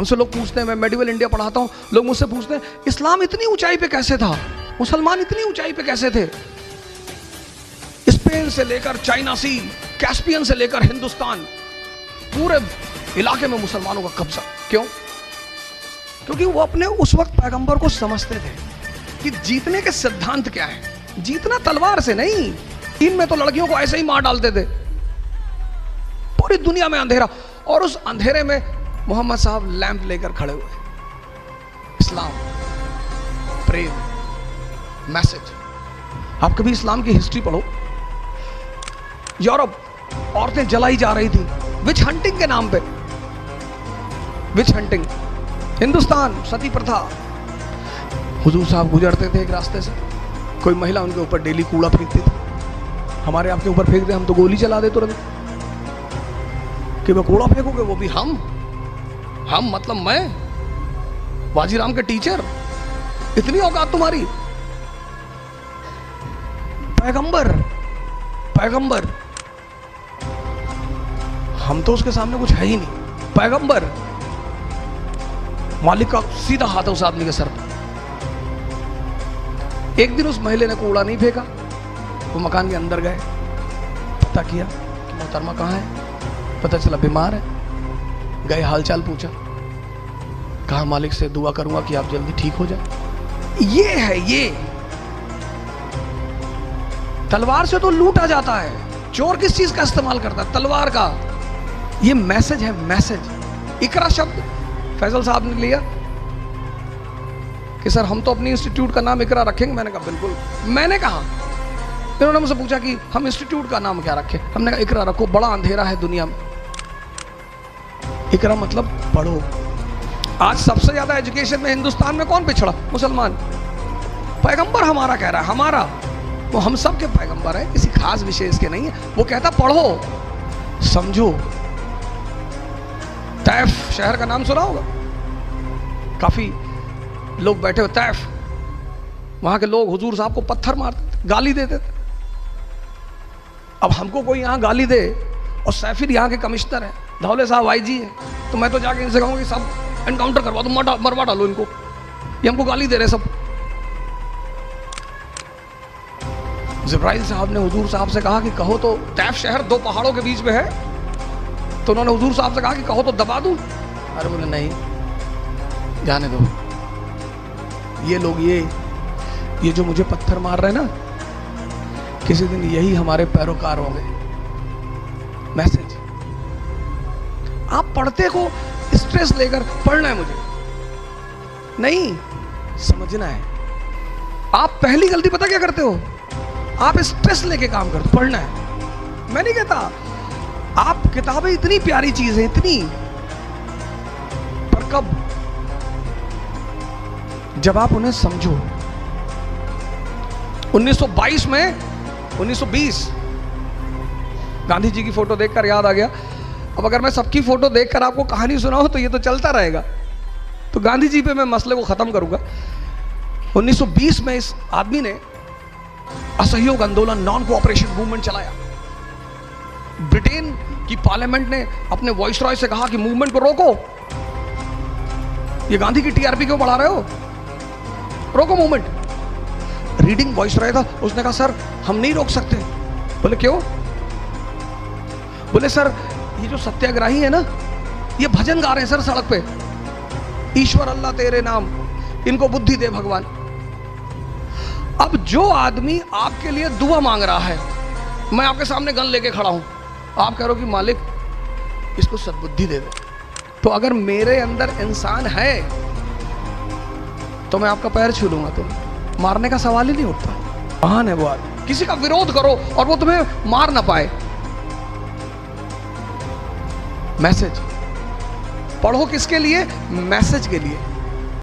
हमसे लोग पूछते हैं, मैं मेडिवल इंडिया पढ़ाता हूं, लोग मुझसे पूछते हैं इस्लाम इतनी ऊंचाई पे कैसे था, मुसलमान इतनी ऊंचाई पे कैसे थे? स्पेन से लेकर चाइना सी, कैस्पियन से लेकर हिंदुस्तान, पूरे इलाके में मुसलमानों का कब्जा। क्यों? क्योंकि वो अपने उस वक्त पैगंबर को समझते थे कि जीतने के सिद्धांत क्या है। जीतना तलवार से नहीं। चीन में तो लड़कियों को ऐसे ही मार डालते थे, पूरी दुनिया में अंधेरा, और उस अंधेरे में मोहम्मद साहब लैंप लेकर खड़े हुए। इस्लाम, प्रेम, मैसेज। आप कभी इस्लाम की हिस्ट्री पढ़ो। यूरोप औरतें जलाई जा रही थी विच हंटिंग के नाम पे, विच हंटिंग। हिंदुस्तान सती प्रथा। हुजूर साहब गुजरते थे एक रास्ते से, कोई महिला उनके ऊपर डेली कूड़ा फेंकती थी। हमारे आपके ऊपर फेंक दे, हम तो गोली चला दे तुरंत कि वो कूड़ा फेंकोगे, वो भी हम मतलब मैं, वाजीराम के टीचर, इतनी औकात तुम्हारी? पैगंबर, पैगंबर, हम तो उसके सामने कुछ है ही नहीं। पैगंबर, मालिक का सीधा हाथ है उस आदमी के सर पर। एक दिन उस महिला ने कूड़ा नहीं फेंका, वो मकान के अंदर गए, पता किया कि मोहतरमा कहाँ है, पता चला बीमार है। गए, हालचाल पूछा, कहा मालिक से दुआ करूंगा कि आप जल्दी ठीक हो जाए। ये है, ये तलवार से तो लूटा जाता है। चोर किस चीज का इस्तेमाल करता है? तलवार का। ये मैसेज है, मैसेज। इकरा शब्द फैजल साहब ने लिया कि सर हम तो अपनी इंस्टीट्यूट का नाम इकरा रखेंगे। मैंने कहा बिल्कुल। मैंने कहा, इन्होंने मुझसे पूछा कि हम इंस्टीट्यूट का नाम क्या रखें? हमने कहा इकरा रखो, बड़ा अंधेरा है दुनिया में। इकरा मतलब पढ़ो। आज सबसे ज्यादा एजुकेशन में हिंदुस्तान में कौन पिछड़ा? मुसलमान। पैगंबर हमारा कह रहा है, हमारा, वो हम सब के पैगंबर है, किसी खास विशेष के नहीं है। वो कहता पढ़ो, समझो। तैफ शहर का नाम सुना होगा, काफी लोग बैठे हो। तैफ, वहां के लोग हुजूर साहब को पत्थर मारते थे, गाली देते थे। अब हमको कोई यहां गाली दे, और सैफिर यहाँ के कमिश्नर है, धौले साहब आईजी है, तो मैं तो जाके इनसे कहूंगा कि सब एनकाउंटर करवा दो, मरवा डालो इनको, ये हमको गाली दे रहे सब। जिब्राइल साहब ने हुजूर साहब से कहा कि कहो तो, तैफ शहर 2 पहाड़ों के बीच में है, तो उन्होंने हुजूर साहब से कहा कि कहो तो दबा दूं। अरे बोले नहीं, जाने दो। ये लोग, ये जो मुझे पत्थर मार रहे हैं ना, किसी दिन यही हमारे पैरोकार होंगे। मैसेज। आप पढ़ते को स्ट्रेस लेकर पढ़ना है मुझे नहीं, समझना है। आप पहली गलती पता क्या करते हो? आप स्ट्रेस लेके काम करते। पढ़ना है, मैं नहीं कहता। आप किताबें इतनी प्यारी चीज है, इतनी, पर कब? जब आप उन्हें समझो। 1922 में, 1920, गांधी जी की फोटो देखकर याद आ गया। अब अगर मैं सबकी फोटो देखकर आपको कहानी सुनाऊं तो ये तो चलता रहेगा, तो गांधी जी पे मैं मसले को खत्म करूंगा। 1920 में इस आदमी ने असहयोग आंदोलन, नॉन कोऑपरेशन मूवमेंट चलाया। ब्रिटेन की पार्लियामेंट ने अपने वॉइसरॉय से कहा कि मूवमेंट को रोको, ये गांधी की टीआरपी क्यों बढ़ा रहे हो, रोको मूवमेंट। रीडिंग वॉइसरॉय था, उसने कहा सर हम नहीं रोक सकते। बोले क्यों? बोले सर ये जो सत्याग्रही है ना, ये भजन गा रहे हैं सर सड़क पे, ईश्वर अल्लाह तेरे नाम, इनको बुद्धि दे भगवान। अब जो आदमी आपके लिए दुआ मांग रहा है, मैं आपके सामने गन लेके खड़ा हूं, आप कह रहे हो कि मालिक इसको सद्बुद्धि दे दे, तो अगर मेरे अंदर इंसान है तो मैं आपका पैर छू लूंगा, तो मारने का सवाल ही नहीं उठता। महान है वो आदमी। किसी का विरोध करो और वो तुम्हें मार ना पाए। मैसेज पढ़ो, किसके लिए? मैसेज के लिए।